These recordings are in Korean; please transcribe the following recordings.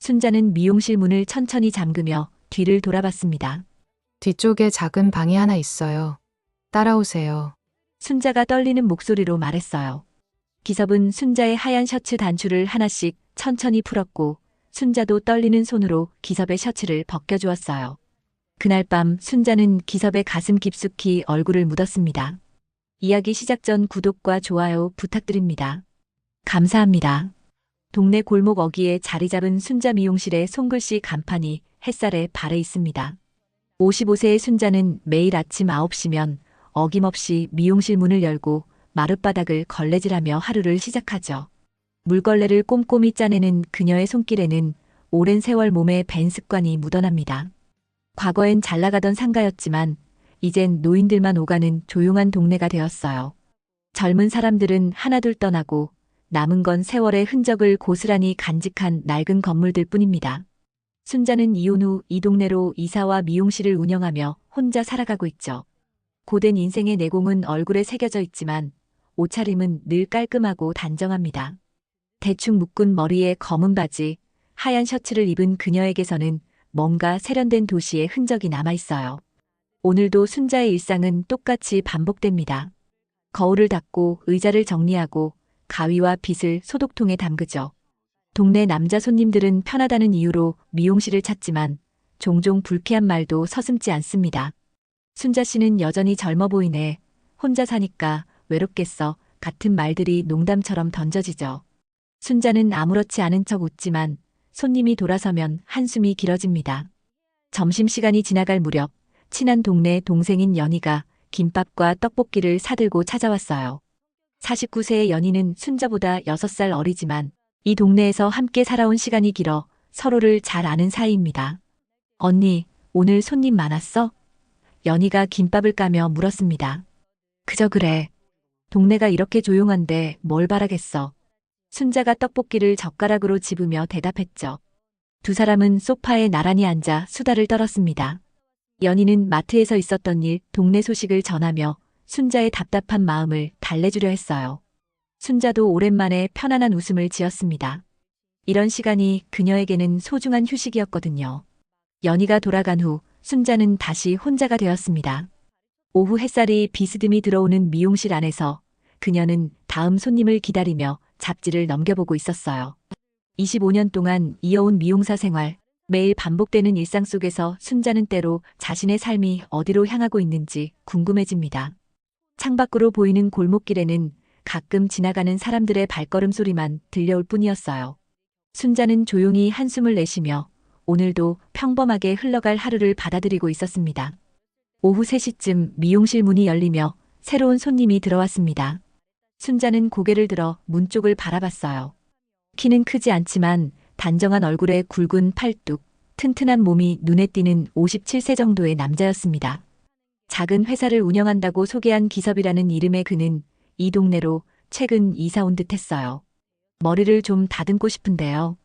순자는 미용실 문을 천천히 잠그며 뒤를 돌아봤습니다. 뒤쪽에 작은 방이 하나 있어요. 따라오세요. 순자가 떨리는 목소리로 말했어요. 기섭은 순자의 하얀 셔츠 단추를 하나씩 천천히 풀었고 순자도 떨리는 손으로 기섭의 셔츠를 벗겨주었어요. 그날 밤 순자는 기섭의 가슴 깊숙이 얼굴을 묻었습니다. 이야기 시작 전 구독과 좋아요 부탁드립니다. 감사합니다. 동네 골목 어귀에 자리 잡은 순자 미용실의 손글씨 간판이 햇살에 발해 있습니다. 55세의 순자는 매일 아침 9시면 어김없이 미용실 문을 열고 마룻바닥을 걸레질하며 하루를 시작하죠. 물걸레를 꼼꼼히 짜내는 그녀의 손길에는 오랜 세월 몸에 밴 습관이 묻어납니다. 과거엔 잘 나가던 상가였지만 이젠 노인들만 오가는 조용한 동네가 되었어요. 젊은 사람들은 하나둘 떠나고 남은 건 세월의 흔적을 고스란히 간직한 낡은 건물들 뿐입니다. 순자는 이혼 후 이 동네로 이사와 미용실을 운영하며 혼자 살아가고 있죠. 고된 인생의 내공은 얼굴에 새겨져 있지만 옷차림은 늘 깔끔하고 단정합니다. 대충 묶은 머리에 검은 바지, 하얀 셔츠를 입은 그녀에게서는 뭔가 세련된 도시의 흔적이 남아있어요. 오늘도 순자의 일상은 똑같이 반복됩니다. 거울을 닦고 의자를 정리하고 가위와 빗을 소독통에 담그죠. 동네 남자 손님들은 편하다는 이유로 미용실을 찾지만 종종 불쾌한 말도 서슴지 않습니다. 순자 씨는 여전히 젊어 보이네. 혼자 사니까 외롭겠어. 같은 말들이 농담처럼 던져지죠. 순자는 아무렇지 않은 척 웃지만 손님이 돌아서면 한숨이 길어집니다. 점심시간이 지나갈 무렵 친한 동네 동생인 연희가 김밥과 떡볶이를 사들고 찾아왔어요. 49세의 연희는 순자보다 6살 어리지만 이 동네에서 함께 살아온 시간이 길어 서로를 잘 아는 사이입니다. 언니, 오늘 손님 많았어? 연희가 김밥을 까며 물었습니다. 그저 그래. 동네가 이렇게 조용한데 뭘 바라겠어. 순자가 떡볶이를 젓가락으로 집으며 대답했죠. 두 사람은 소파에 나란히 앉아 수다를 떨었습니다. 연희는 마트에서 있었던 일, 동네 소식을 전하며 순자의 답답한 마음을 달래주려 했어요. 순자도 오랜만에 편안한 웃음을 지었습니다. 이런 시간이 그녀에게는 소중한 휴식이었거든요. 연희가 돌아간 후 순자는 다시 혼자가 되었습니다. 오후 햇살이 비스듬히 들어오는 미용실 안에서 그녀는 다음 손님을 기다리며 잡지를 넘겨보고 있었어요. 25년 동안 이어온 미용사 생활, 매일 반복되는 일상 속에서 순자는 때로 자신의 삶이 어디로 향하고 있는지 궁금해집니다. 창밖으로 보이는 골목길에는 가끔 지나가는 사람들의 발걸음 소리만 들려올 뿐이었어요. 순자는 조용히 한숨을 내쉬며 오늘도 평범하게 흘러갈 하루를 받아들이고 있었습니다. 오후 3시쯤 미용실 문이 열리며 새로운 손님이 들어왔습니다. 순자는 고개를 들어 문 쪽을 바라봤어요. 키는 크지 않지만 단정한 얼굴에 굵은 팔뚝, 튼튼한 몸이 눈에 띄는 57세 정도의 남자였습니다. 작은 회사를 운영한다고 소개한 기섭이라는 이름의 그는 이 동네로 최근 이사 온 듯했어요. 머리를 좀 다듬고 싶은데요.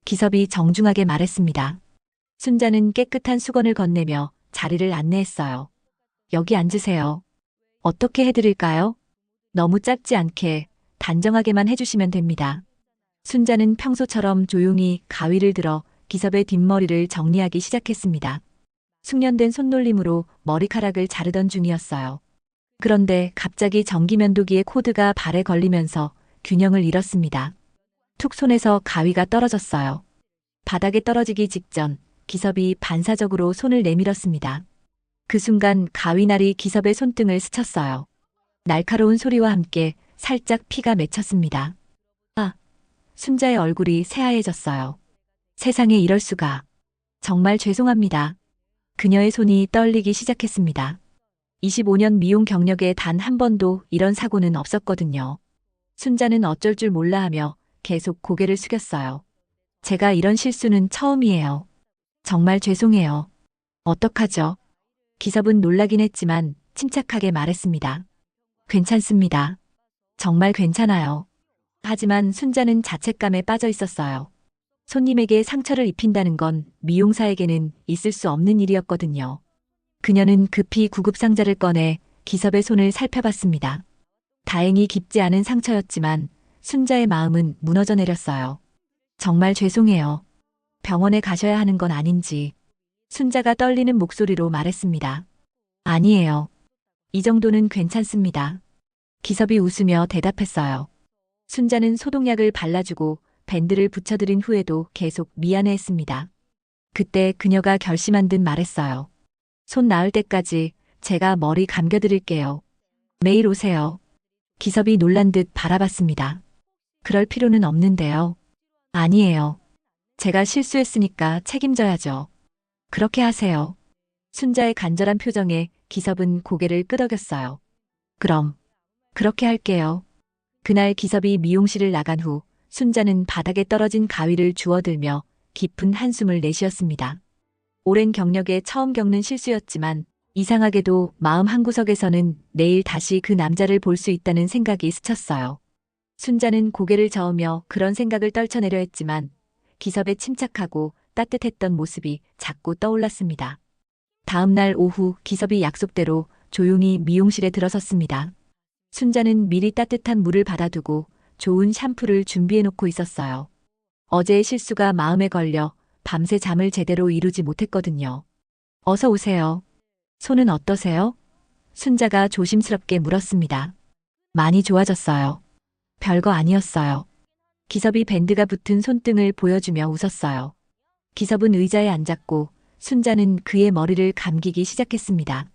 기섭이 정중하게 말했습니다. 순자는 깨끗한 수건을 건네며 자리를 안내했어요. 여기 앉으세요. 어떻게 해드릴까요? 너무 짧지 않게 단정하게만 해주시면 됩니다. 순자는 평소처럼 조용히 가위를 들어 기섭의 뒷머리를 정리하기 시작했습니다. 숙련된 손놀림으로 머리카락을 자르던 중이었어요. 그런데 갑자기 전기면도기의 코드가 발에 걸리면서 균형을 잃었습니다. 툭 손에서 가위가 떨어졌어요. 바닥에 떨어지기 직전 기섭이 반사적으로 손을 내밀었습니다. 그 순간 가위날이 기섭의 손등을 스쳤어요. 날카로운 소리와 함께 살짝 피가 맺혔습니다. 아, 순자의 얼굴이 새하얘졌어요. 세상에 이럴 수가. 정말 죄송합니다. 그녀의 손이 떨리기 시작했습니다. 25년 미용 경력에 단 한 번도 이런 사고는 없었거든요. 순자는 어쩔 줄 몰라 하며 계속 고개를 숙였어요. 제가 이런 실수는 처음이에요. 정말 죄송해요. 어떡하죠? 기섭은 놀라긴 했지만 침착하게 말했습니다. 괜찮습니다. 정말 괜찮아요. 하지만 순자는 자책감에 빠져 있었어요. 손님에게 상처를 입힌다는 건 미용사에게는 있을 수 없는 일이었거든요. 그녀는 급히 구급상자를 꺼내 기섭의 손을 살펴봤습니다. 다행히 깊지 않은 상처였지만 순자의 마음은 무너져 내렸어요. 정말 죄송해요. 병원에 가셔야 하는 건 아닌지 순자가 떨리는 목소리로 말했습니다. 아니에요. 이 정도는 괜찮습니다. 기섭이 웃으며 대답했어요. 순자는 소독약을 발라주고 밴드를 붙여드린 후에도 계속 미안해했습니다. 그때 그녀가 결심한 듯 말했어요. 손 나을 때까지 제가 머리 감겨드릴게요. 매일 오세요. 기섭이 놀란 듯 바라봤습니다. 그럴 필요는 없는데요. 아니에요. 제가 실수했으니까 책임져야죠. 그렇게 하세요. 순자의 간절한 표정에 기섭은 고개를 끄덕였어요. 그럼 그렇게 할게요. 그날 기섭이 미용실을 나간 후 순자는 바닥에 떨어진 가위를 주워들며 깊은 한숨을 내쉬었습니다. 오랜 경력에 처음 겪는 실수였지만 이상하게도 마음 한구석에서는 내일 다시 그 남자를 볼 수 있다는 생각이 스쳤어요. 순자는 고개를 저으며 그런 생각을 떨쳐내려 했지만 기섭의 침착하고 따뜻했던 모습이 자꾸 떠올랐습니다. 다음 날 오후 기섭이 약속대로 조용히 미용실에 들어섰습니다. 순자는 미리 따뜻한 물을 받아두고 좋은 샴푸를 준비해놓고 있었어요. 어제의 실수가 마음에 걸려 밤새 잠을 제대로 이루지 못했거든요. 어서 오세요. 손은 어떠세요? 순자가 조심스럽게 물었습니다. 많이 좋아졌어요. 별거 아니었어요. 기섭이 밴드가 붙은 손등을 보여주며 웃었어요. 기섭은 의자에 앉았고 순자는 그의 머리를 감기기 시작했습니다.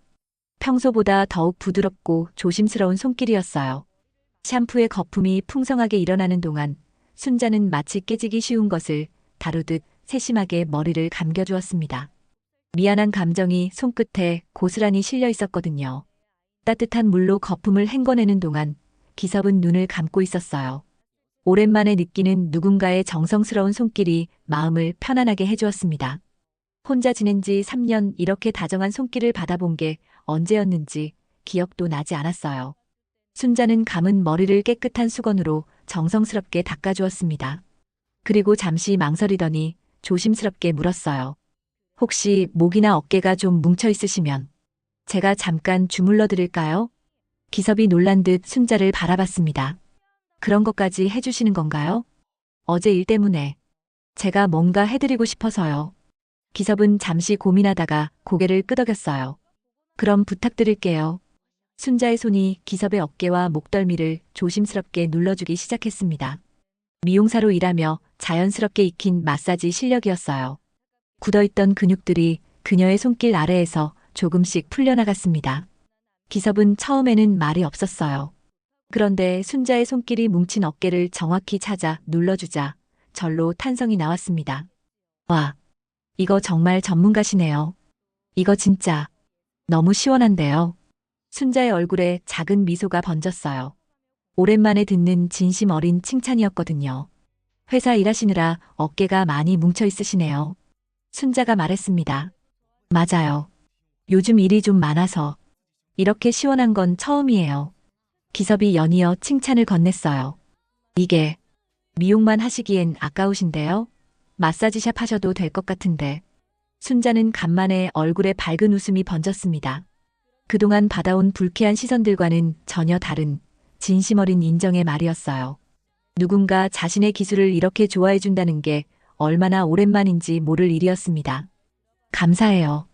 평소보다 더욱 부드럽고 조심스러운 손길이었어요. 샴푸의 거품이 풍성하게 일어나는 동안 순자는 마치 깨지기 쉬운 것을 다루듯 세심하게 머리를 감겨주었습니다. 미안한 감정이 손끝에 고스란히 실려 있었거든요. 따뜻한 물로 거품을 헹궈내는 동안 기섭은 눈을 감고 있었어요. 오랜만에 느끼는 누군가의 정성스러운 손길이 마음을 편안하게 해주었습니다. 혼자 지낸 지 3년 이렇게 다정한 손길을 받아본 게 언제였는지 기억도 나지 않았어요. 순자는 감은 머리를 깨끗한 수건으로 정성스럽게 닦아주었습니다. 그리고 잠시 망설이더니 조심스럽게 물었어요. 혹시 목이나 어깨가 좀 뭉쳐 있으시면 제가 잠깐 주물러 드릴까요? 기섭이 놀란 듯 순자를 바라봤습니다. 그런 것까지 해주시는 건가요? 어제 일 때문에 제가 뭔가 해드리고 싶어서요. 기섭은 잠시 고민하다가 고개를 끄덕였어요. 그럼 부탁드릴게요. 순자의 손이 기섭의 어깨와 목덜미를 조심스럽게 눌러주기 시작했습니다. 미용사로 일하며 자연스럽게 익힌 마사지 실력이었어요. 굳어있던 근육들이 그녀의 손길 아래에서 조금씩 풀려나갔습니다. 기섭은 처음에는 말이 없었어요. 그런데 순자의 손길이 뭉친 어깨를 정확히 찾아 눌러주자 절로 탄성이 나왔습니다. 와, 이거 정말 전문가시네요. 이거 진짜 너무 시원한데요. 순자의 얼굴에 작은 미소가 번졌어요. 오랜만에 듣는 진심 어린 칭찬이었거든요. 회사 일하시느라 어깨가 많이 뭉쳐 있으시네요. 순자가 말했습니다. 맞아요. 요즘 일이 좀 많아서 이렇게 시원한 건 처음이에요. 기섭이 연이어 칭찬을 건넸어요. 이게 미용만 하시기엔 아까우신데요? 마사지샵 하셔도 될 것 같은데. 순자는 간만에 얼굴에 밝은 웃음이 번졌습니다. 그동안 받아온 불쾌한 시선들과는 전혀 다른 진심 어린 인정의 말이었어요. 누군가 자신의 기술을 이렇게 좋아해 준다는 게 얼마나 오랜만인지 모를 일이었습니다. 감사해요.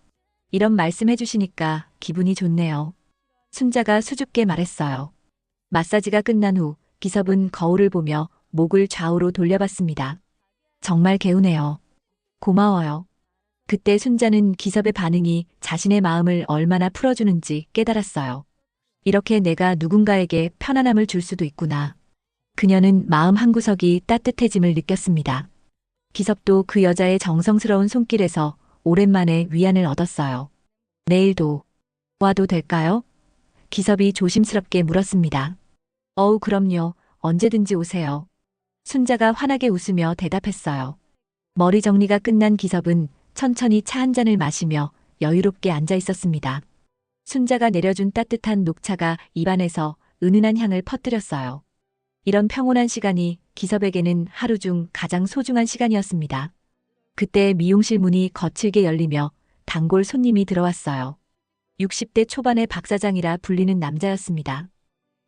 이런 말씀 해주시니까 기분이 좋네요. 순자가 수줍게 말했어요. 마사지가 끝난 후 기섭은 거울을 보며 목을 좌우로 돌려봤습니다. 정말 개운해요. 고마워요. 그때 순자는 기섭의 반응이 자신의 마음을 얼마나 풀어주는지 깨달았어요. 이렇게 내가 누군가에게 편안함을 줄 수도 있구나. 그녀는 마음 한구석이 따뜻해짐을 느꼈습니다. 기섭도 그 여자의 정성스러운 손길에서 오랜만에 위안을 얻었어요. 내일도 와도 될까요? 기섭이 조심스럽게 물었습니다. 그럼요. 언제든지 오세요. 순자가 환하게 웃으며 대답했어요. 머리 정리가 끝난 기섭은 천천히 차 한 잔을 마시며 여유롭게 앉아 있었습니다. 순자가 내려준 따뜻한 녹차가 입안에서 은은한 향을 퍼뜨렸어요. 이런 평온한 시간이 기섭에게는 하루 중 가장 소중한 시간이었습니다. 그때 미용실 문이 거칠게 열리며 단골 손님이 들어왔어요. 60대 초반의 박 사장이라 불리는 남자였습니다.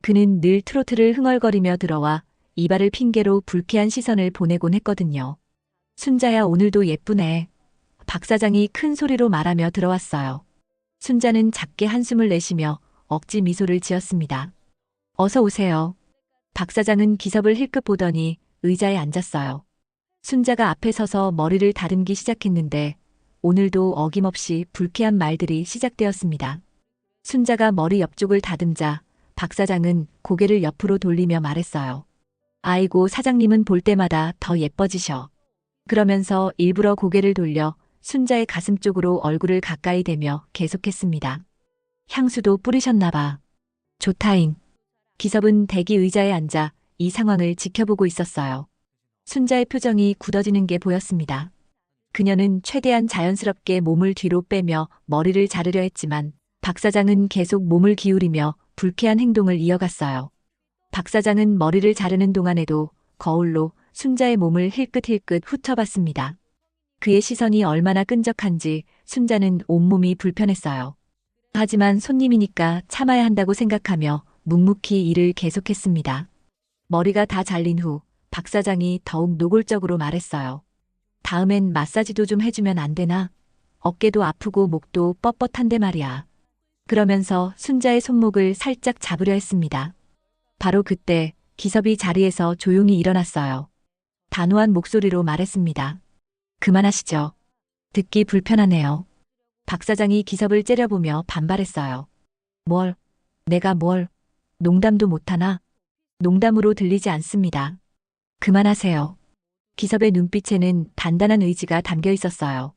그는 늘 트로트를 흥얼거리며 들어와 이발을 핑계로 불쾌한 시선을 보내곤 했거든요. 순자야, 오늘도 예쁘네. 박 사장이 큰 소리로 말하며 들어왔어요. 순자는 작게 한숨을 내쉬며 억지 미소를 지었습니다. 어서 오세요. 박 사장은 기섭을 힐끗 보더니 의자에 앉았어요. 순자가 앞에 서서 머리를 다듬기 시작했는데 오늘도 어김없이 불쾌한 말들이 시작되었습니다. 순자가 머리 옆쪽을 다듬자 박 사장은 고개를 옆으로 돌리며 말했어요. 아이고, 사장님은 볼 때마다 더 예뻐지셔. 그러면서 일부러 고개를 돌려 순자의 가슴 쪽으로 얼굴을 가까이 대며 계속했습니다. 향수도 뿌리셨나 봐. 좋다잉. 기섭은 대기 의자에 앉아 이 상황을 지켜보고 있었어요. 순자의 표정이 굳어지는 게 보였습니다. 그녀는 최대한 자연스럽게 몸을 뒤로 빼며 머리를 자르려 했지만 박 사장은 계속 몸을 기울이며 불쾌한 행동을 이어갔어요. 박 사장은 머리를 자르는 동안에도 거울로 순자의 몸을 힐끗힐끗 훑어봤습니다. 그의 시선이 얼마나 끈적한지 순자는 온몸이 불편했어요. 하지만 손님이니까 참아야 한다고 생각하며 묵묵히 일을 계속했습니다. 머리가 다 잘린 후 박 사장이 더욱 노골적으로 말했어요. 다음엔 마사지도 좀 해주면 안 되나? 어깨도 아프고 목도 뻣뻣한데 말이야. 그러면서 순자의 손목을 살짝 잡으려 했습니다. 바로 그때 기섭이 자리에서 조용히 일어났어요. 단호한 목소리로 말했습니다. 그만하시죠. 듣기 불편하네요. 박 사장이 기섭을 째려보며 반발했어요. 뭘? 내가 뭘? 농담도 못하나? 농담으로 들리지 않습니다. 그만하세요. 기섭의 눈빛에는 단단한 의지가 담겨 있었어요.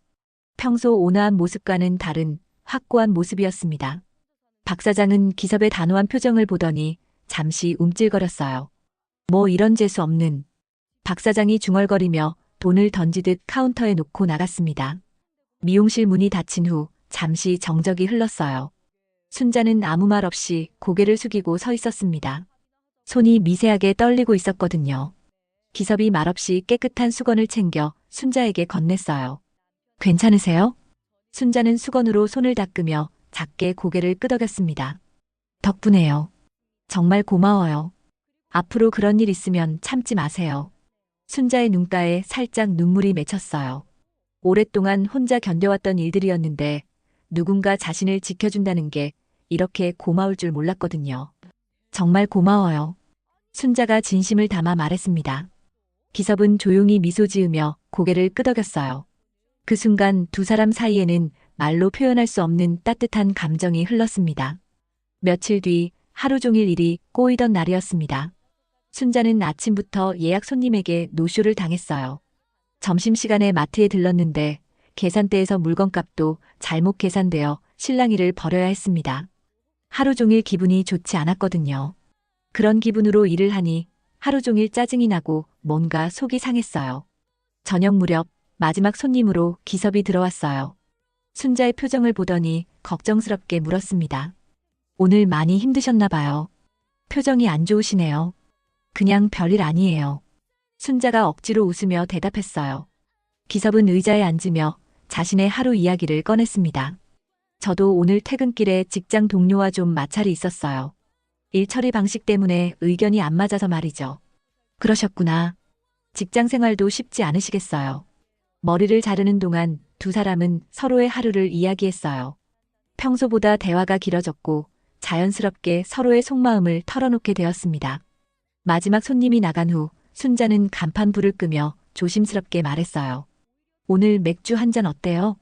평소 온화한 모습과는 다른 확고한 모습이었습니다. 박 사장은 기섭의 단호한 표정을 보더니 잠시 움찔거렸어요. 뭐 이런 재수 없는. 박 사장이 중얼거리며 돈을 던지듯 카운터에 놓고 나갔습니다. 미용실 문이 닫힌 후 잠시 정적이 흘렀어요. 순자는 아무 말 없이 고개를 숙이고 서 있었습니다. 손이 미세하게 떨리고 있었거든요. 기섭이 말없이 깨끗한 수건을 챙겨 순자에게 건넸어요. 괜찮으세요? 순자는 수건으로 손을 닦으며 작게 고개를 끄덕였습니다. 덕분에요. 정말 고마워요. 앞으로 그런 일 있으면 참지 마세요. 순자의 눈가에 살짝 눈물이 맺혔어요. 오랫동안 혼자 견뎌왔던 일들이었는데 누군가 자신을 지켜준다는 게 이렇게 고마울 줄 몰랐거든요. 정말 고마워요. 순자가 진심을 담아 말했습니다. 기섭은 조용히 미소 지으며 고개를 끄덕였어요. 그 순간 두 사람 사이에는 말로 표현할 수 없는 따뜻한 감정이 흘렀습니다. 며칠 뒤 하루 종일 일이 꼬이던 날이었습니다. 순자는 아침부터 예약 손님에게 노쇼를 당했어요. 점심시간에 마트에 들렀는데 계산대에서 물건값도 잘못 계산되어 실랑이를 벌여야 했습니다. 하루 종일 기분이 좋지 않았거든요. 그런 기분으로 일을 하니 하루 종일 짜증이 나고 뭔가 속이 상했어요. 저녁 무렵 마지막 손님으로 기섭이 들어왔어요. 순자의 표정을 보더니 걱정스럽게 물었습니다. 오늘 많이 힘드셨나 봐요. 표정이 안 좋으시네요. 그냥 별일 아니에요. 순자가 억지로 웃으며 대답했어요. 기섭은 의자에 앉으며 자신의 하루 이야기를 꺼냈습니다. 저도 오늘 퇴근길에 직장 동료와 좀 마찰이 있었어요. 일 처리 방식 때문에 의견이 안 맞아서 말이죠. 그러셨구나. 직장 생활도 쉽지 않으시겠어요. 머리를 자르는 동안 두 사람은 서로의 하루를 이야기했어요. 평소보다 대화가 길어졌고 자연스럽게 서로의 속마음을 털어놓게 되었습니다. 마지막 손님이 나간 후 순자는 간판 불을 끄며 조심스럽게 말했어요. 오늘 맥주 한 잔 어때요?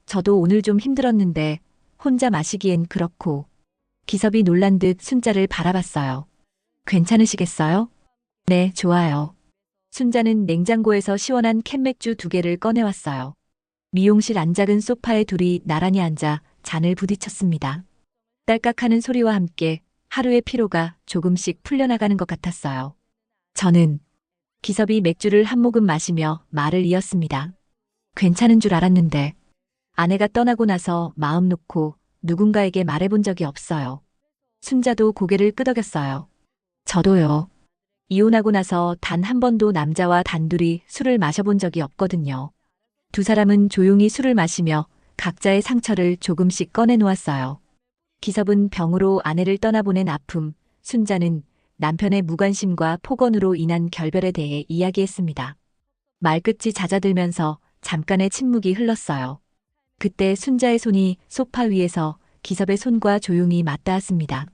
저도 오늘 좀 힘들었는데 혼자 마시기엔 그렇고. 기섭이 놀란 듯 순자를 바라봤어요. 괜찮으시겠어요? 네, 좋아요. 순자는 냉장고에서 시원한 캔맥주 2개를 꺼내왔어요. 미용실 안작은 소파에 둘이 나란히 앉아 잔을 부딪혔습니다. 딸깍하는 소리와 함께 하루의 피로가 조금씩 풀려나가는 것 같았어요. 저는 기섭이 맥주를 한 모금 마시며 말을 이었습니다. 괜찮은 줄 알았는데 아내가 떠나고 나서 마음 놓고 누군가에게 말해본 적이 없어요. 순자도 고개를 끄덕였어요. 저도요. 이혼하고 나서 단 한 번도 남자와 단둘이 술을 마셔본 적이 없거든요. 두 사람은 조용히 술을 마시며 각자의 상처를 조금씩 꺼내놓았어요. 기섭은 병으로 아내를 떠나보낸 아픔, 순자는 남편의 무관심과 폭언으로 인한 결별에 대해 이야기했습니다. 말끝이 잦아들면서 잠깐의 침묵이 흘렀어요. 그때 순자의 손이 소파 위에서 기섭의 손과 조용히 맞닿았습니다.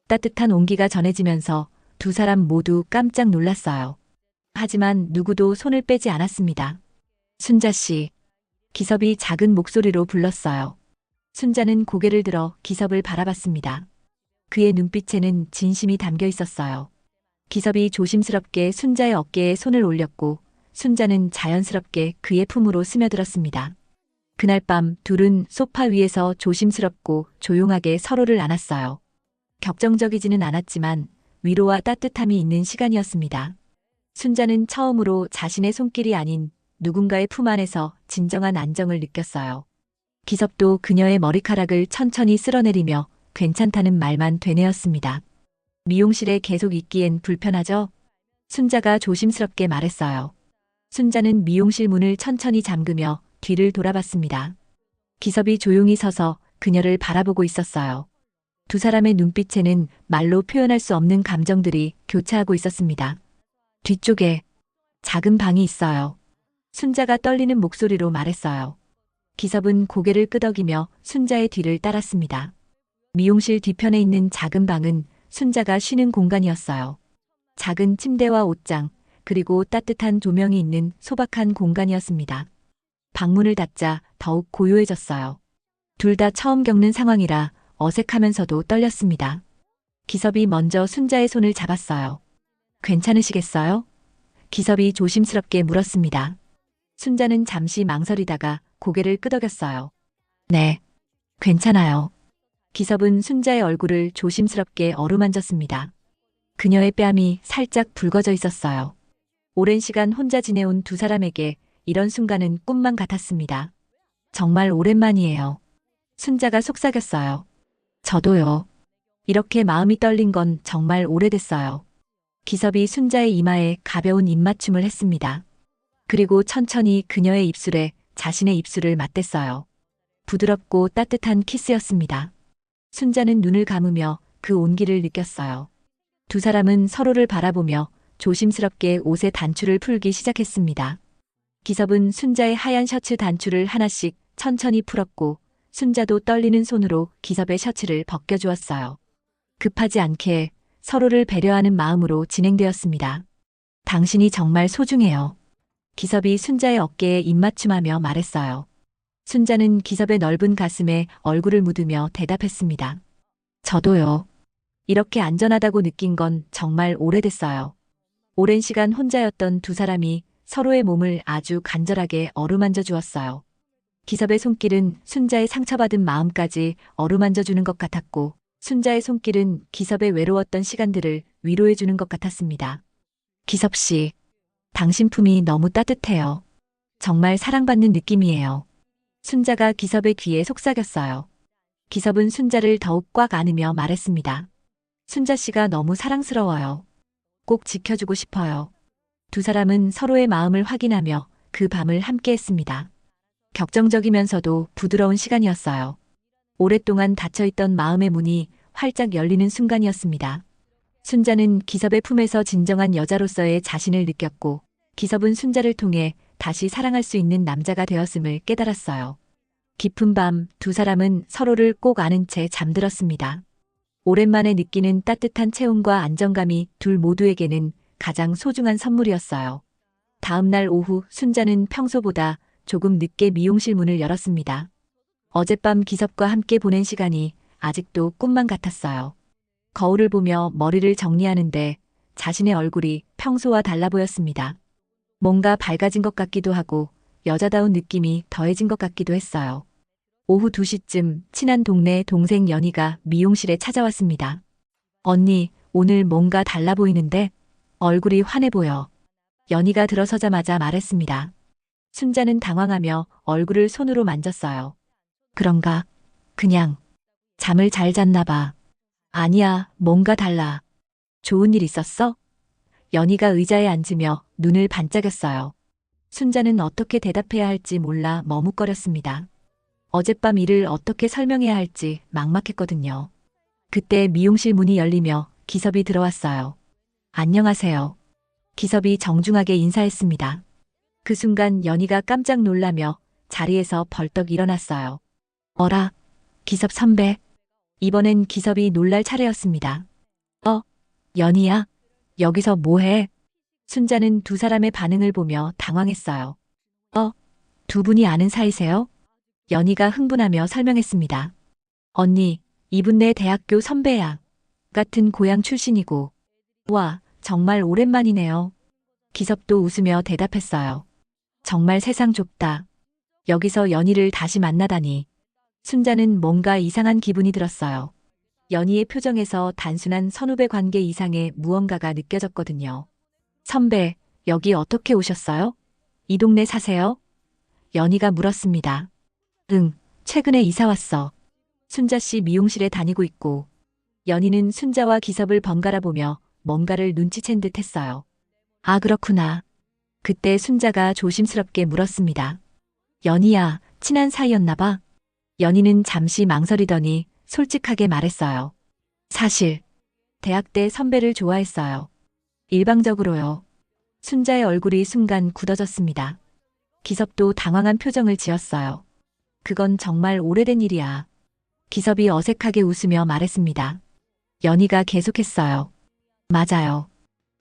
따뜻한 온기가 전해지면서 두 사람 모두 깜짝 놀랐어요. 하지만 누구도 손을 빼지 않았습니다. 순자 씨. 기섭이 작은 목소리로 불렀어요. 순자는 고개를 들어 기섭을 바라봤습니다. 그의 눈빛에는 진심이 담겨 있었어요. 기섭이 조심스럽게 순자의 어깨에 손을 올렸고 순자는 자연스럽게 그의 품으로 스며들었습니다. 그날 밤 둘은 소파 위에서 조심스럽고 조용하게 서로를 안았어요. 격정적이지는 않았지만 위로와 따뜻함이 있는 시간이었습니다. 순자는 처음으로 자신의 손길이 아닌 누군가의 품 안에서 진정한 안정을 느꼈어요. 기섭도 그녀의 머리카락을 천천히 쓸어내리며 괜찮다는 말만 되뇌었습니다. 미용실에 계속 있기엔 불편하죠? 순자가 조심스럽게 말했어요. 순자는 미용실 문을 천천히 잠그며 뒤를 돌아봤습니다. 기섭이 조용히 서서 그녀를 바라보고 있었어요. 두 사람의 눈빛에는 말로 표현할 수 없는 감정들이 교차하고 있었습니다. 뒤쪽에 작은 방이 있어요. 순자가 떨리는 목소리로 말했어요. 기섭은 고개를 끄덕이며 순자의 뒤를 따랐습니다. 미용실 뒤편에 있는 작은 방은 순자가 쉬는 공간이었어요. 작은 침대와 옷장, 그리고 따뜻한 조명이 있는 소박한 공간이었습니다. 방문을 닫자 더욱 고요해졌어요. 둘 다 처음 겪는 상황이라 어색하면서도 떨렸습니다. 기섭이 먼저 순자의 손을 잡았어요. 괜찮으시겠어요? 기섭이 조심스럽게 물었습니다. 순자는 잠시 망설이다가 고개를 끄덕였어요. 네, 괜찮아요. 기섭은 순자의 얼굴을 조심스럽게 어루만졌습니다. 그녀의 뺨이 살짝 붉어져 있었어요. 오랜 시간 혼자 지내온 두 사람에게 이런 순간은 꿈만 같았습니다. 정말 오랜만이에요. 순자가 속삭였어요. 저도요. 이렇게 마음이 떨린 건 정말 오래됐어요. 기섭이 순자의 이마에 가벼운 입맞춤을 했습니다. 그리고 천천히 그녀의 입술에 자신의 입술을 맞댔어요. 부드럽고 따뜻한 키스였습니다. 순자는 눈을 감으며 그 온기를 느꼈어요. 두 사람은 서로를 바라보며 조심스럽게 옷의 단추를 풀기 시작했습니다. 기섭은 순자의 하얀 셔츠 단추를 하나씩 천천히 풀었고 순자도 떨리는 손으로 기섭의 셔츠를 벗겨주었어요. 급하지 않게 서로를 배려하는 마음으로 진행되었습니다. 당신이 정말 소중해요. 기섭이 순자의 어깨에 입맞춤하며 말했어요. 순자는 기섭의 넓은 가슴에 얼굴을 묻으며 대답했습니다. 저도요. 이렇게 안전하다고 느낀 건 정말 오래됐어요. 오랜 시간 혼자였던 두 사람이 서로의 몸을 아주 간절하게 어루만져 주었어요. 기섭의 손길은 순자의 상처받은 마음까지 어루만져 주는 것 같았고 순자의 손길은 기섭의 외로웠던 시간들을 위로해 주는 것 같았습니다. 기섭 씨, 당신 품이 너무 따뜻해요. 정말 사랑받는 느낌이에요. 순자가 기섭의 귀에 속삭였어요. 기섭은 순자를 더욱 꽉 안으며 말했습니다. 순자 씨가 너무 사랑스러워요. 꼭 지켜주고 싶어요. 두 사람은 서로의 마음을 확인하며 그 밤을 함께했습니다. 격정적이면서도 부드러운 시간이었어요. 오랫동안 닫혀있던 마음의 문이 활짝 열리는 순간이었습니다. 순자는 기섭의 품에서 진정한 여자로서의 자신을 느꼈고 기섭은 순자를 통해 다시 사랑할 수 있는 남자가 되었음을 깨달았어요. 깊은 밤 두 사람은 서로를 꼭 안은 채 잠들었습니다. 오랜만에 느끼는 따뜻한 체온과 안정감이 둘 모두에게는 가장 소중한 선물이었어요. 다음 날 오후 순자는 평소보다 조금 늦게 미용실 문을 열었습니다. 어젯밤 기섭과 함께 보낸 시간이 아직도 꿈만 같았어요. 거울을 보며 머리를 정리하는데 자신의 얼굴이 평소와 달라 보였습니다. 뭔가 밝아진 것 같기도 하고 여자다운 느낌이 더해진 것 같기도 했어요. 오후 2시쯤 친한 동네 동생 연희가 미용실에 찾아왔습니다. 언니, 오늘 뭔가 달라 보이는데? 얼굴이 환해 보여. 연희가 들어서자마자 말했습니다. 순자는 당황하며 얼굴을 손으로 만졌어요. 그런가? 그냥 잠을 잘 잤나 봐. 아니야, 뭔가 달라. 좋은 일 있었어? 연희가 의자에 앉으며 눈을 반짝였어요. 순자는 어떻게 대답해야 할지 몰라 머뭇거렸습니다. 어젯밤 일을 어떻게 설명해야 할지 막막했거든요. 그때 미용실 문이 열리며 기섭이 들어왔어요. 안녕하세요. 기섭이 정중하게 인사했습니다. 그 순간 연희가 깜짝 놀라며 자리에서 벌떡 일어났어요. 어라, 기섭 선배. 이번엔 기섭이 놀랄 차례였습니다. 연희야, 여기서 뭐해? 순자는 두 사람의 반응을 보며 당황했어요. 두 분이 아는 사이세요? 연희가 흥분하며 설명했습니다. 언니, 이분 내 대학교 선배야. 같은 고향 출신이고. 와, 정말 오랜만이네요. 기섭도 웃으며 대답했어요. 정말 세상 좁다. 여기서 연희를 다시 만나다니. 순자는 뭔가 이상한 기분이 들었어요. 연희의 표정에서 단순한 선후배 관계 이상의 무언가가 느껴졌거든요. 선배, 여기 어떻게 오셨어요? 이 동네 사세요? 연희가 물었습니다. 응, 최근에 이사 왔어. 순자 씨 미용실에 다니고 있고. 연희는 순자와 기섭을 번갈아 보며 뭔가를 눈치챈 듯 했어요. 아, 그렇구나. 그때 순자가 조심스럽게 물었습니다. 연희야, 친한 사이였나 봐. 연희는 잠시 망설이더니 솔직하게 말했어요. 사실, 대학 때 선배를 좋아했어요. 일방적으로요. 순자의 얼굴이 순간 굳어졌습니다. 기섭도 당황한 표정을 지었어요. 그건 정말 오래된 일이야. 기섭이 어색하게 웃으며 말했습니다. 연희가 계속했어요. 맞아요.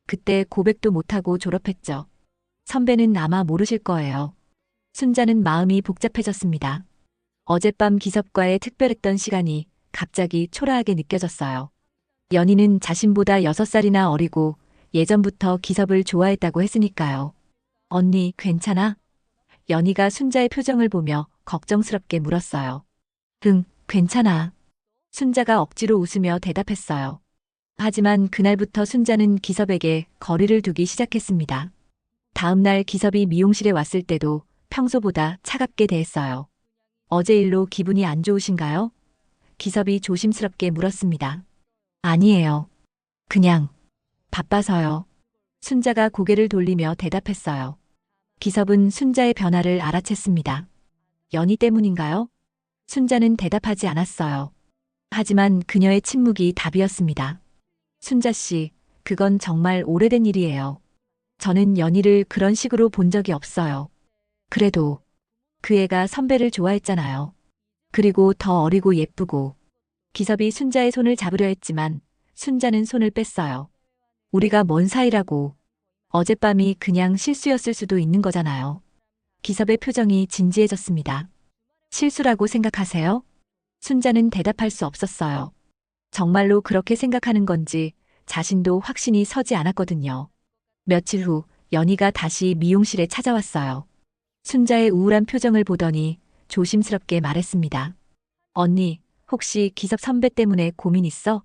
그때 고백도 못하고 졸업했죠. 선배는 아마 모르실 거예요. 순자는 마음이 복잡해졌습니다. 어젯밤 기섭과의 특별했던 시간이 갑자기 초라하게 느껴졌어요. 연희는 자신보다 6살이나 어리고 예전부터 기섭을 좋아했다고 했으니까요. 언니, 괜찮아? 연희가 순자의 표정을 보며 걱정스럽게 물었어요. 응, 괜찮아. 순자가 억지로 웃으며 대답했어요. 하지만 그날부터 순자는 기섭에게 거리를 두기 시작했습니다. 다음 날 기섭이 미용실에 왔을 때도 평소보다 차갑게 대했어요. 어제 일로 기분이 안 좋으신가요? 기섭이 조심스럽게 물었습니다. 아니에요. 그냥 바빠서요. 순자가 고개를 돌리며 대답했어요. 기섭은 순자의 변화를 알아챘습니다. 연희 때문인가요? 순자는 대답하지 않았어요. 하지만 그녀의 침묵이 답이었습니다. 순자 씨, 그건 정말 오래된 일이에요. 저는 연희를 그런 식으로 본 적이 없어요. 그래도 그 애가 선배를 좋아했잖아요. 그리고 더 어리고 예쁘고. 기섭이 순자의 손을 잡으려 했지만 순자는 손을 뺐어요. 우리가 뭔 사이라고. 어젯밤이 그냥 실수였을 수도 있는 거잖아요. 기섭의 표정이 진지해졌습니다. 실수라고 생각하세요? 순자는 대답할 수 없었어요. 정말로 그렇게 생각하는 건지 자신도 확신이 서지 않았거든요. 며칠 후 연희가 다시 미용실에 찾아왔어요. 순자의 우울한 표정을 보더니 조심스럽게 말했습니다. 언니, 혹시 기섭 선배 때문에 고민 있어?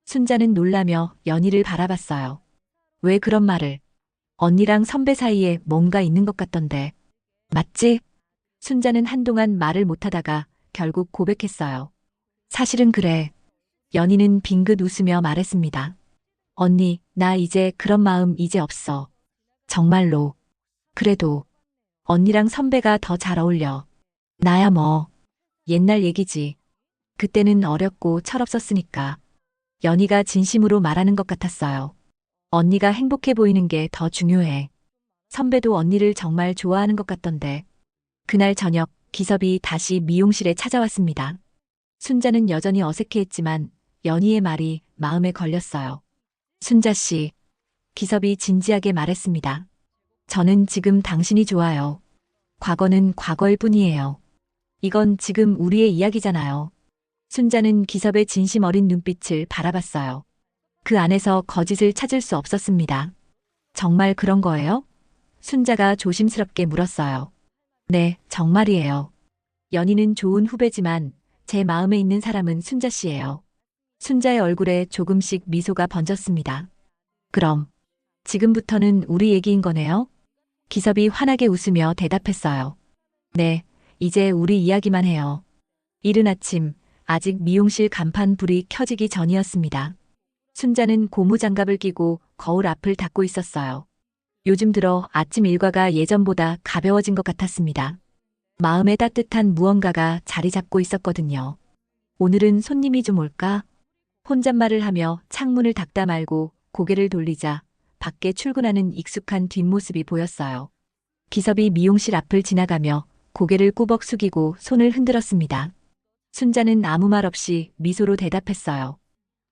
순자는 놀라며 연희를 바라봤어요. 왜 그런 말을? 언니랑 선배 사이에 뭔가 있는 것 같던데. 맞지? 순자는 한동안 말을 못하다가 결국 고백했어요. 사실은 그래. 연희는 빙긋 웃으며 말했습니다. 언니, 나 이제 그런 마음 이제 없어. 정말로. 그래도 언니랑 선배가 더 잘 어울려. 나야 뭐. 옛날 얘기지. 그때는 어렸고 철없었으니까. 연희가 진심으로 말하는 것 같았어요. 언니가 행복해 보이는 게 더 중요해. 선배도 언니를 정말 좋아하는 것 같던데. 그날 저녁 기섭이 다시 미용실에 찾아왔습니다. 순자는 여전히 어색해했지만 연희의 말이 마음에 걸렸어요. 순자 씨, 기섭이 진지하게 말했습니다. 저는 지금 당신이 좋아요. 과거는 과거일 뿐이에요. 이건 지금 우리의 이야기잖아요. 순자는 기섭의 진심 어린 눈빛을 바라봤어요. 그 안에서 거짓을 찾을 수 없었습니다. 정말 그런 거예요? 순자가 조심스럽게 물었어요. 네, 정말이에요. 연희는 좋은 후배지만 제 마음에 있는 사람은 순자 씨예요. 순자의 얼굴에 조금씩 미소가 번졌습니다. 그럼 지금부터는 우리 얘기인 거네요? 기섭이 환하게 웃으며 대답했어요. 네, 이제 우리 이야기만 해요. 이른 아침, 아직 미용실 간판 불이 켜지기 전이었습니다. 순자는 고무장갑을 끼고 거울 앞을 닦고 있었어요. 요즘 들어 아침 일과가 예전보다 가벼워진 것 같았습니다. 마음에 따뜻한 무언가가 자리 잡고 있었거든요. 오늘은 손님이 좀 올까? 혼잣말을 하며 창문을 닫다 말고 고개를 돌리자 밖에 출근하는 익숙한 뒷모습이 보였어요. 기섭이 미용실 앞을 지나가며 고개를 꾸벅 숙이고 손을 흔들었습니다. 순자는 아무 말 없이 미소로 대답했어요.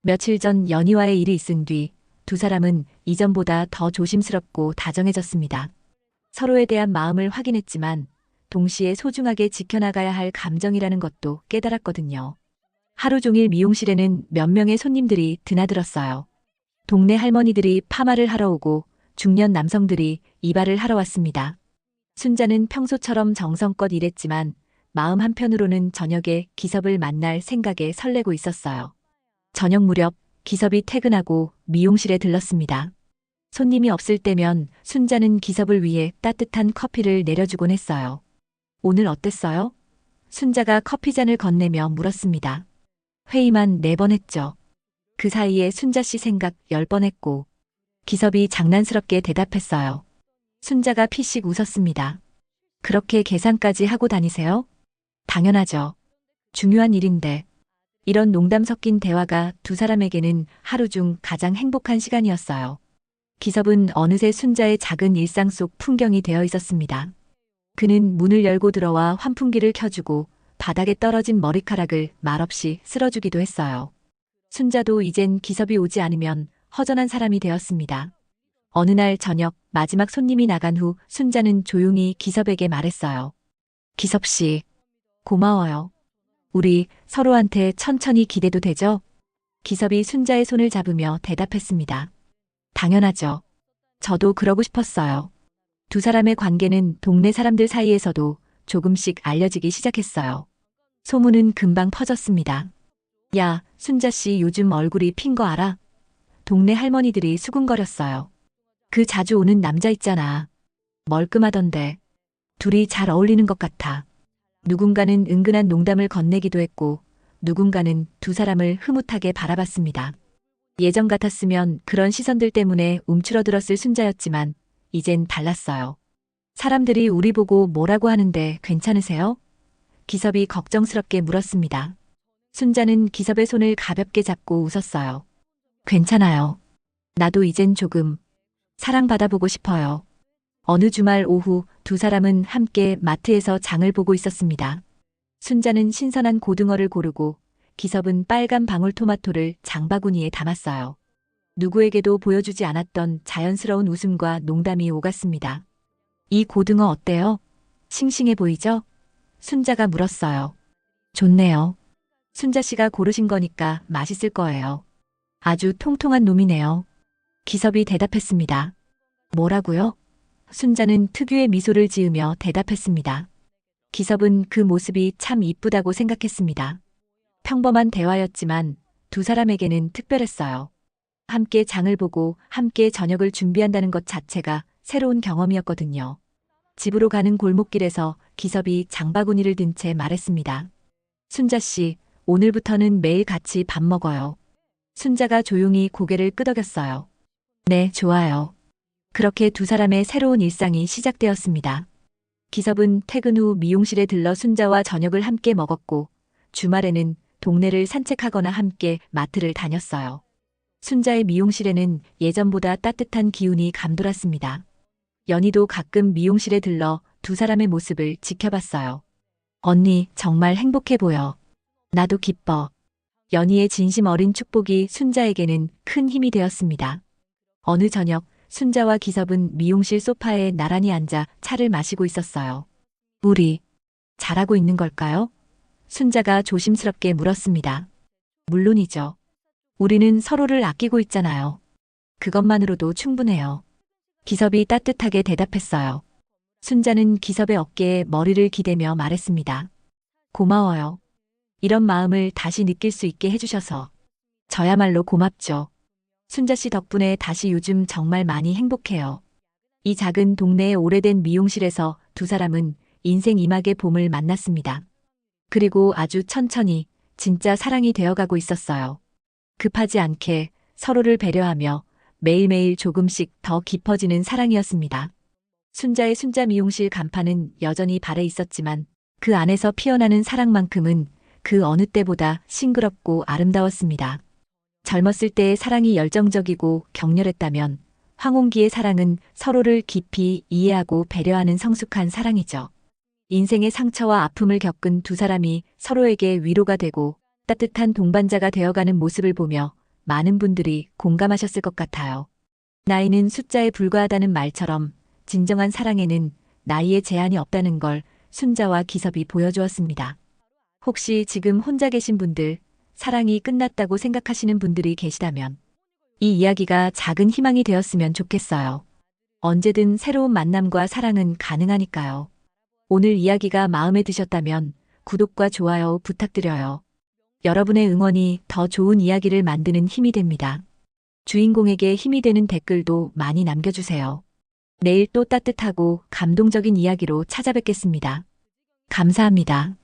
며칠 전 연희와의 일이 있은 뒤 두 사람은 이전보다 더 조심스럽고 다정해졌습니다. 서로에 대한 마음을 확인했지만 동시에 소중하게 지켜나가야 할 감정이라는 것도 깨달았거든요. 하루 종일 미용실에는 몇 명의 손님들이 드나들었어요. 동네 할머니들이 파마를 하러 오고 중년 남성들이 이발을 하러 왔습니다. 순자는 평소처럼 정성껏 일했지만 마음 한편으로는 저녁에 기섭을 만날 생각에 설레고 있었어요. 저녁 무렵 기섭이 퇴근하고 미용실에 들렀습니다. 손님이 없을 때면 순자는 기섭을 위해 따뜻한 커피를 내려주곤 했어요. 오늘 어땠어요? 순자가 커피잔을 건네며 물었습니다. 회의만 4번 했죠. 그 사이에 순자 씨 생각 10번 했고 기섭이 장난스럽게 대답했어요. 순자가 피식 웃었습니다. 그렇게 계산까지 하고 다니세요? 당연하죠. 중요한 일인데. 이런 농담 섞인 대화가 두 사람에게는 하루 중 가장 행복한 시간이었어요. 기섭은 어느새 순자의 작은 일상 속 풍경이 되어 있었습니다. 그는 문을 열고 들어와 환풍기를 켜주고 바닥에 떨어진 머리카락을 말없이 쓸어주기도 했어요. 순자도 이젠 기섭이 오지 않으면 허전한 사람이 되었습니다. 어느 날 저녁 마지막 손님이 나간 후 순자는 조용히 기섭에게 말했어요. 기섭 씨, 고마워요. 우리 서로한테 천천히 기대도 되죠? 기섭이 순자의 손을 잡으며 대답했습니다. 당연하죠. 저도 그러고 싶었어요. 두 사람의 관계는 동네 사람들 사이에서도 조금씩 알려지기 시작했어요. 소문은 금방 퍼졌습니다. 야, 순자 씨 요즘 얼굴이 핀 거 알아? 동네 할머니들이 수군거렸어요. 그 자주 오는 남자 있잖아. 멀끔하던데. 둘이 잘 어울리는 것 같아. 누군가는 은근한 농담을 건네기도 했고 누군가는 두 사람을 흐뭇하게 바라봤습니다. 예전 같았으면 그런 시선들 때문에 움츠러들었을 순자였지만 이젠 달랐어요. 사람들이 우리 보고 뭐라고 하는데 괜찮으세요? 기섭이 걱정스럽게 물었습니다. 순자는 기섭의 손을 가볍게 잡고 웃었어요. 괜찮아요. 나도 이젠 조금 사랑받아보고 싶어요. 어느 주말 오후 두 사람은 함께 마트에서 장을 보고 있었습니다. 순자는 신선한 고등어를 고르고 기섭은 빨간 방울토마토를 장바구니에 담았어요. 누구에게도 보여주지 않았던 자연스러운 웃음과 농담이 오갔습니다. 이 고등어 어때요? 싱싱해 보이죠? 순자가 물었어요. 좋네요. 순자 씨가 고르신 거니까 맛있을 거예요. 아주 통통한 놈이네요. 기섭이 대답했습니다. 뭐라고요? 순자는 특유의 미소를 지으며 대답했습니다. 기섭은 그 모습이 참 이쁘다고 생각했습니다. 평범한 대화였지만 두 사람에게는 특별했어요. 함께 장을 보고 함께 저녁을 준비한다는 것 자체가 새로운 경험이었거든요. 집으로 가는 골목길에서 기섭이 장바구니를 든 채 말했습니다. 순자 씨, 오늘부터는 매일 같이 밥 먹어요. 순자가 조용히 고개를 끄덕였어요. 네, 좋아요. 그렇게 두 사람의 새로운 일상이 시작되었습니다. 기섭은 퇴근 후 미용실에 들러 순자와 저녁을 함께 먹었고 주말에는 동네를 산책하거나 함께 마트를 다녔어요. 순자의 미용실에는 예전보다 따뜻한 기운이 감돌았습니다. 연희도 가끔 미용실에 들러 두 사람의 모습을 지켜봤어요. 언니, 정말 행복해 보여. 나도 기뻐. 연희의 진심 어린 축복이 순자에게는 큰 힘이 되었습니다. 어느 저녁 순자와 기섭은 미용실 소파에 나란히 앉아 차를 마시고 있었어요. 우리 잘하고 있는 걸까요? 순자가 조심스럽게 물었습니다. 물론이죠. 우리는 서로를 아끼고 있잖아요. 그것만으로도 충분해요. 기섭이 따뜻하게 대답했어요. 순자는 기섭의 어깨에 머리를 기대며 말했습니다. 고마워요. 이런 마음을 다시 느낄 수 있게 해주셔서. 저야말로 고맙죠. 순자 씨 덕분에 다시 요즘 정말 많이 행복해요. 이 작은 동네의 오래된 미용실에서 두 사람은 인생 2막의 봄을 만났습니다. 그리고 아주 천천히 진짜 사랑이 되어가고 있었어요. 급하지 않게 서로를 배려하며 매일매일 조금씩 더 깊어지는 사랑이었습니다. 순자의 순자 미용실 간판은 여전히 발에 있었지만 그 안에서 피어나는 사랑만큼은 그 어느 때보다 싱그럽고 아름다웠습니다. 젊었을 때의 사랑이 열정적이고 격렬했다면 황혼기의 사랑은 서로를 깊이 이해하고 배려하는 성숙한 사랑이죠. 인생의 상처와 아픔을 겪은 두 사람이 서로에게 위로가 되고 따뜻한 동반자가 되어가는 모습을 보며 많은 분들이 공감하셨을 것 같아요. 나이는 숫자에 불과하다는 말처럼 진정한 사랑에는 나이에 제한이 없다는 걸 순자와 기섭이 보여주었습니다. 혹시 지금 혼자 계신 분들, 사랑이 끝났다고 생각하시는 분들이 계시다면 이 이야기가 작은 희망이 되었으면 좋겠어요. 언제든 새로운 만남과 사랑은 가능하니까요. 오늘 이야기가 마음에 드셨다면 구독과 좋아요 부탁드려요. 여러분의 응원이 더 좋은 이야기를 만드는 힘이 됩니다. 주인공에게 힘이 되는 댓글도 많이 남겨주세요. 내일 또 따뜻하고 감동적인 이야기로 찾아뵙겠습니다. 감사합니다.